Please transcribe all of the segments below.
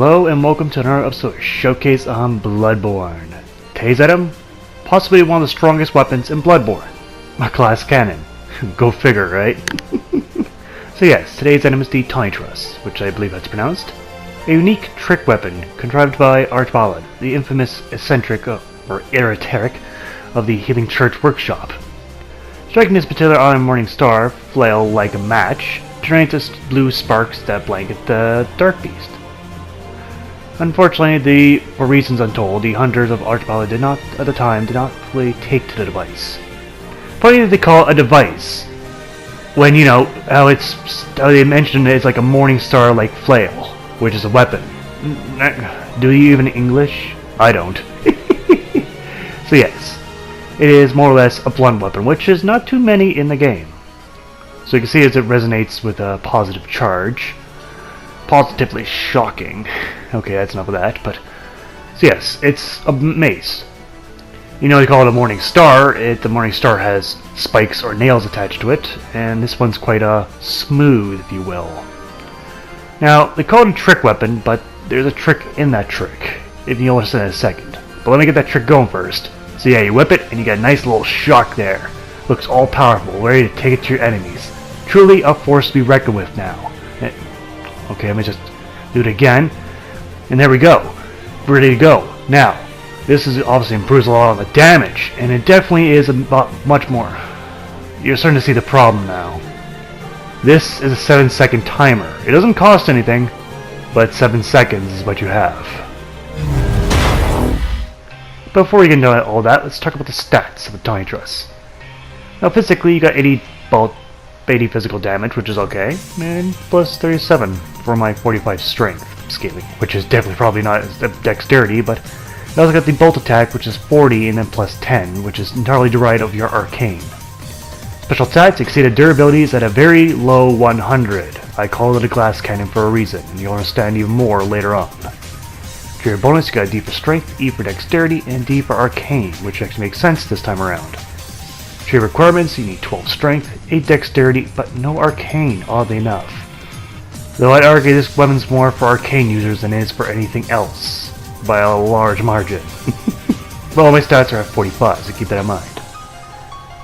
Hello and welcome to another episode of Showcase on Bloodborn. Today's item, possibly one of the strongest weapons in Bloodborn, a glass cannon. Go figure, right? So yes, today's item is the Tonitrus, which I believe that's pronounced. A unique trick weapon contrived by Archballad, the infamous eccentric or esoteric of the Healing Church Workshop. Striking this particular Iron Morning Star flail like a match, turning into blue sparks that blanket the Dark Beast. Unfortunately, for reasons untold, the hunters of Archballad did not fully take to the device. Funny that they call it a device, when you know how they mentioned it's like a Morning Star like flail, which is a weapon. Do you even English? I don't. So yes, it is more or less a blunt weapon, which is not too many in the game. So you can see as it resonates with a positive charge. Positively shocking. Okay, that's enough of that, but... So yes, it's a mace. You know they call it a Morning Star. The Morning Star has spikes or nails attached to it, and this one's quite smooth, if you will. Now, they call it a trick weapon, but there's a trick in that trick, if you'll understand in a second. But let me get that trick going first. So yeah, you whip it, and you get a nice little shock there. Looks all powerful, ready to take it to your enemies. Truly a force to be reckoned with now. Okay, let me just do it again. And there we go. Ready to go. Now, this is obviously improves a lot on the damage, and it definitely is much more. You're starting to see the problem now. This is a 7-second timer. It doesn't cost anything, but 7 seconds is what you have. Before we get into all that, let's talk about the stats of the Tonitrus. Now, physically, you got 80 physical damage, which is okay, and plus 37 for my 45 strength scaling, which is definitely probably not dexterity, but I also got the bolt attack, which is 40, and then plus 10, which is entirely derived of your arcane. Special attacks exceeded durabilities at a very low 100. I call it a glass cannon for a reason, and you'll understand even more later on. For your bonus, you got D for strength, E for dexterity, and D for arcane, which actually makes sense this time around. For your requirements, you need 12 strength, 8 dexterity, but no arcane, oddly enough. Though I'd argue this weapon's more for arcane users than it is for anything else, by a large margin. Well, my stats are at 45, so keep that in mind.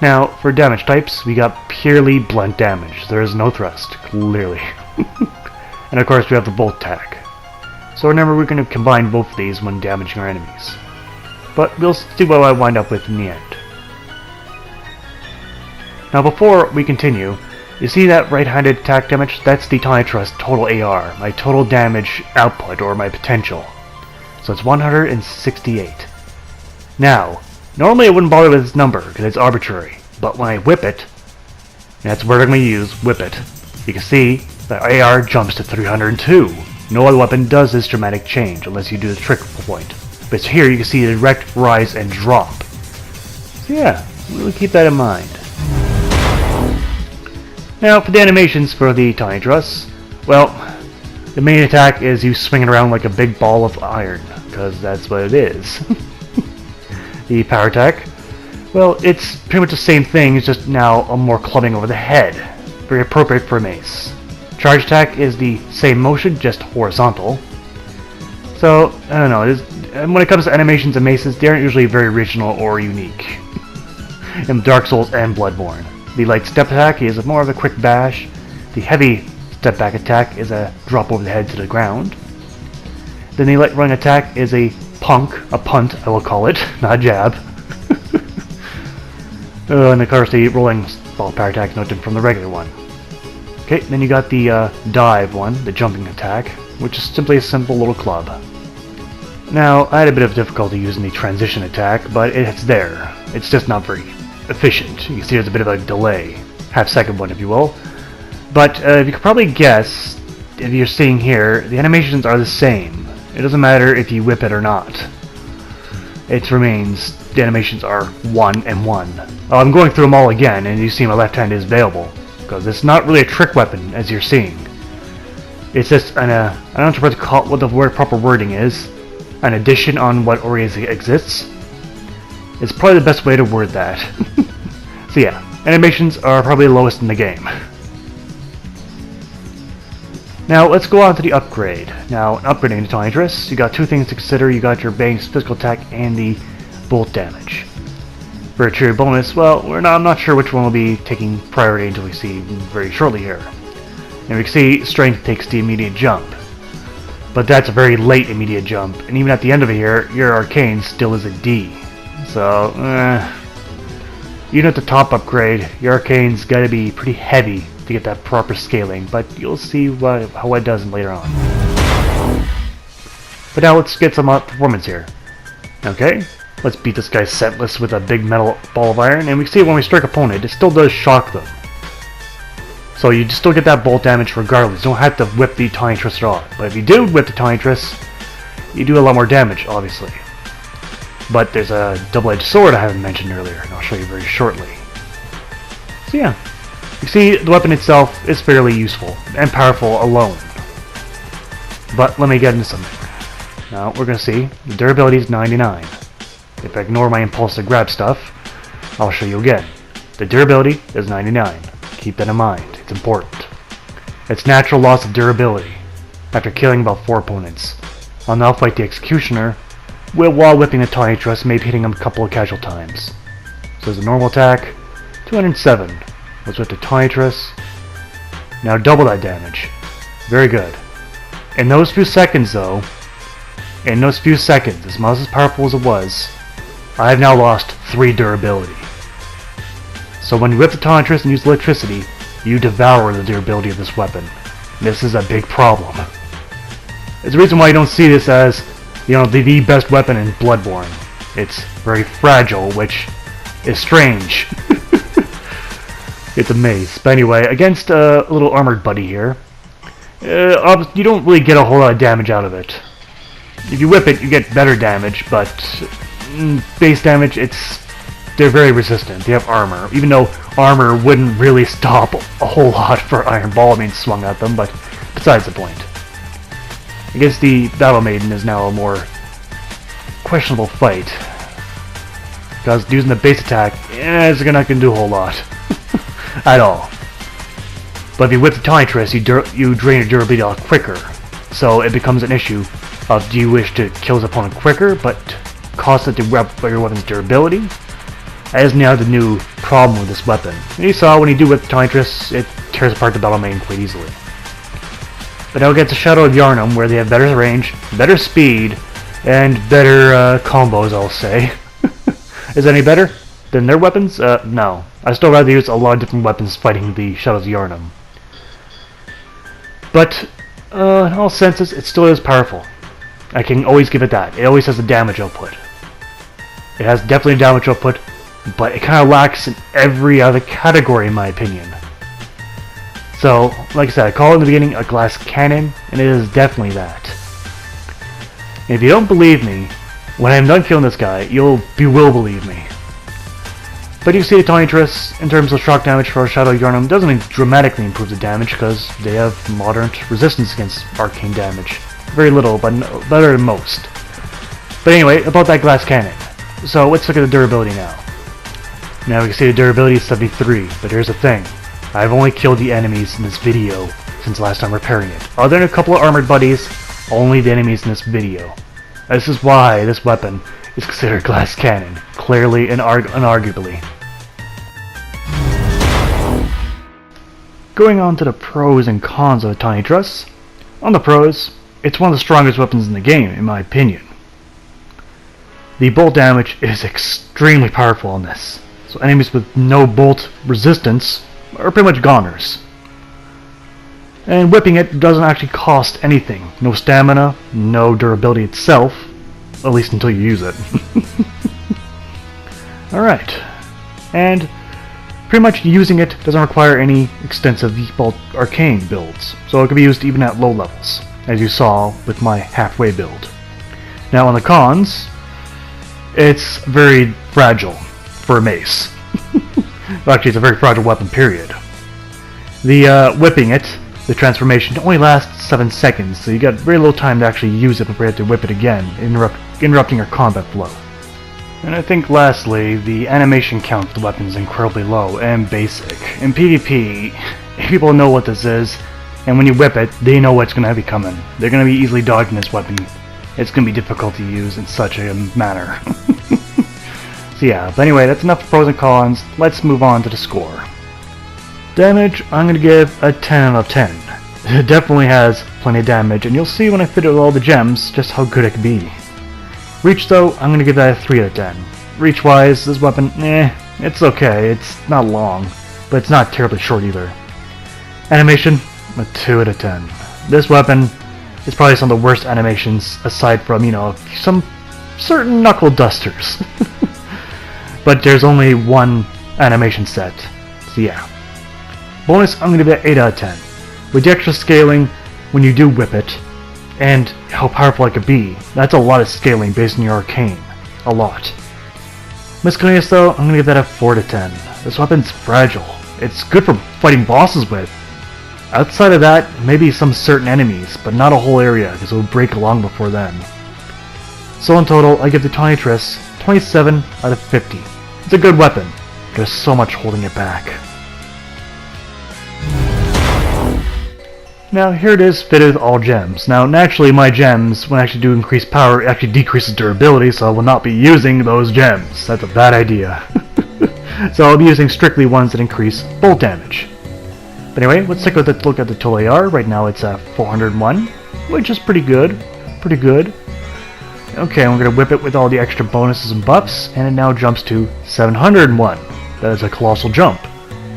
Now, for damage types, we got purely blunt damage. There is no thrust, clearly. And of course, we have the bolt attack. So remember, we're going to combine both of these when damaging our enemies. But we'll see what I wind up with in the end. Now before we continue, you see that right-handed attack damage? That's the Tonitrus total AR, my total damage output, or my potential. So it's 168. Now, normally I wouldn't bother with this number, because it's arbitrary, but when I whip it, and that's the word I'm going to use, whip it, you can see that AR jumps to 302. No other weapon does this dramatic change, unless you do the trick point. But here you can see the direct rise and drop. So yeah, we'll keep that in mind. Now, for the animations for the Tonitrus, well, the main attack is you swinging around like a big ball of iron, because that's what it is. The power attack, well, it's pretty much the same thing, it's just now a more clubbing over the head, very appropriate for a mace. Charge attack is the same motion, just horizontal. So, I don't know, when it comes to animations and maces, they aren't usually very original or unique. In Dark Souls and Bloodborne. The light step attack is more of a quick bash. The heavy step back attack is a drop over the head to the ground. Then the light run attack is a punt, I will call it, not a jab. And of course the rolling ball power attack is no different from the regular one. Okay, then you got the dive one, the jumping attack, which is simply a simple little club. Now, I had a bit of difficulty using the transition attack, but it's there. It's just not very efficient. You can see there's a bit of a delay, half-second one if you will. But if you could probably guess, if you're seeing here, the animations are the same. It doesn't matter if you whip it or not. It remains, the animations are 1 and 1. I'm going through them all again, and you see my left hand is available, because it's not really a trick weapon, as you're seeing. It's just I don't know what the proper wording is, an addition on what already exists. It's probably the best way to word that. So yeah, animations are probably the lowest in the game. Now let's go on to the upgrade. Now, upgrading the Tonitrus, you got two things to consider. You got your base physical attack and the bolt damage. For a true bonus, well, I'm not sure which one will be taking priority until we see very shortly here. And we can see strength takes the immediate jump. But that's a very late immediate jump, and even at the end of it here, your arcane still is a D. So, even at the top upgrade, your arcane's gotta be pretty heavy to get that proper scaling, but you'll see how it does later on. But now let's get some performance here. Okay, let's beat this guy senseless with a big metal ball of iron, and we see when we strike opponent, it still does shock them. So you still get that bolt damage regardless. You don't have to whip the Tonitrus at all. But if you do whip the Tonitrus, you do a lot more damage, obviously. But there's a double-edged sword I haven't mentioned earlier, and I'll show you very shortly. So yeah, you see the weapon itself is fairly useful and powerful alone. But let me get into something. Now we're going to see the durability is 99. If I ignore my impulse to grab stuff, I'll show you again. The durability is 99. Keep that in mind. It's important. It's natural loss of durability after killing about 4 opponents. I'll now fight the Executioner while whipping the Tonitrus, maybe hitting him a couple of casual times. So there's a normal attack, 207. Let's whip the Tonitrus. Now double that damage. Very good. In those few seconds though, as much as powerful as it was, I have now lost 3 durability. So when you whip the Tonitrus and use electricity, you devour the durability of this weapon. This is a big problem. There's a reason why you don't see this as, the best weapon in Bloodborne. It's very fragile, which is strange. It's a maze. But anyway, against a little armored buddy here, you don't really get a whole lot of damage out of it. If you whip it, you get better damage, but base damage, they're very resistant. They have armor, even though armor wouldn't really stop a whole lot for Iron Ball being swung at them, but besides the point. I guess the Battle Maiden is now a more questionable fight, because using the base attack, it's not going to do a whole lot. At all. But if you whip the Tonitrus, you drain your durability a lot quicker, so it becomes an issue of do you wish to kill his opponent quicker, but cost it to whip your weapon's durability? That is now the new problem with this weapon. And you saw when you do whip the Tonitrus, it tears apart the Battle Maiden quite easily. But now against the Shadow of Yharnam, where they have better range, better speed, and better combos, I'll say. Is it any better than their weapons? No. I still rather use a lot of different weapons fighting the Shadows of Yharnam. But, in all senses, it still is powerful. I can always give it that. It always has a damage output. It has definitely a damage output, but it kind of lacks in every other category, in my opinion. So, like I said, I call it in the beginning a glass cannon, and it is definitely that. And if you don't believe me, when I'm done killing this guy, you will believe me. But you see the Tonitrus, in terms of shock damage for Shadow of Yharnam, doesn't dramatically improve the damage because they have moderate resistance against arcane damage. Very little, but better than most. But anyway, about that glass cannon. So let's look at the durability now. Now we can see the durability is 73, but here's the thing. I've only killed the enemies in this video since last time repairing it. Other than a couple of armored buddies, only the enemies in this video. This is why this weapon is considered glass cannon, clearly and unarguably. Going on to the pros and cons of the Tonitrus. On the pros, it's one of the strongest weapons in the game, in my opinion. The bolt damage is extremely powerful on this, so enemies with no bolt resistance are pretty much goners. And whipping it doesn't actually cost anything. No stamina, no durability itself, at least until you use it. Alright, and pretty much using it doesn't require any extensive default arcane builds, so it can be used even at low levels, as you saw with my halfway build. Now on the cons, it's very fragile for a mace. Well, actually, it's a very fragile weapon, period. The whipping it, the transformation, only lasts 7 seconds, so you got very little time to actually use it before you have to whip it again, interrupting your combat flow. And I think lastly, the animation count for the weapon is incredibly low and basic. In PvP, if people know what this is, And when you whip it, they know what's going to be coming. They're going to be easily dodging this weapon. It's going to be difficult to use in such a manner. So yeah, but anyway, that's enough pros and cons. Let's move on to the score. Damage, I'm going to give a 10 out of 10. It definitely has plenty of damage, and you'll see when I fit it with all the gems just how good it can be. Reach though, I'm going to give that a 3 out of 10. Reach-wise, this weapon, it's okay. It's not long, but it's not terribly short either. Animation, a 2 out of 10. This weapon is probably some of the worst animations, aside from, some certain knuckle dusters. But there's only one animation set, so yeah. Bonus, I'm going to give it 8 out of 10. With the extra scaling, when you do whip it, and how powerful it could be, that's a lot of scaling based on your arcane. A lot. Miscellaneous though, I'm going to give that a 4 out of 10. This weapon's fragile. It's good for fighting bosses with. Outside of that, maybe some certain enemies, but not a whole area, because it will break long before then. So in total, I give the Tonitrus 27 out of 50. It's a good weapon. There's so much holding it back. Now here it is fitted with all gems. Now naturally my gems, when I actually do increase power, it actually decreases durability, so I will not be using those gems. That's a bad idea. So I'll be using strictly ones that increase bolt damage. But anyway, let's take a look at the total AR. Right now it's at 401, which is pretty good. Pretty good. Okay, I'm going to whip it with all the extra bonuses and buffs, and it now jumps to 701. That is a colossal jump.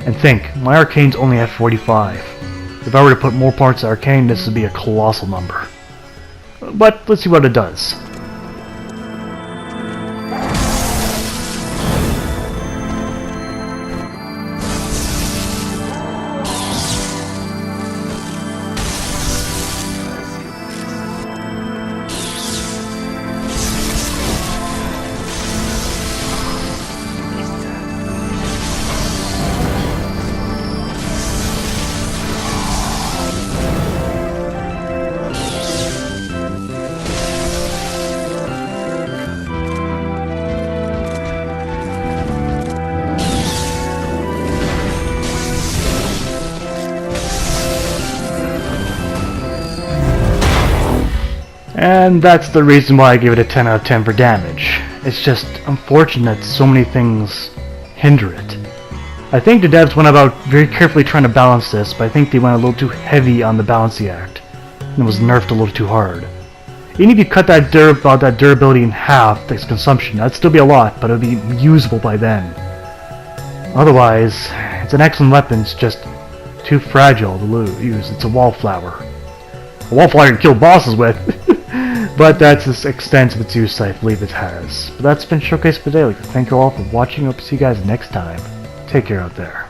And think, my arcane's only at 45. If I were to put more parts of arcane, this would be a colossal number. But let's see what it does. And that's the reason why I give it a 10 out of 10 for damage. It's just unfortunate so many things hinder it. I think the devs went about very carefully trying to balance this, but I think they went a little too heavy on the balancing act, and it was nerfed a little too hard. Even if you cut that durability in half, its consumption, that'd still be a lot, but it would be usable by then. Otherwise, it's an excellent weapon, it's just too fragile to use. It's a wallflower. A wallflower you can kill bosses with! But that's the extent of its use I believe it has. But that's been Showcase for today. I'd like to thank you all for watching. I hope to see you guys next time. Take care out there.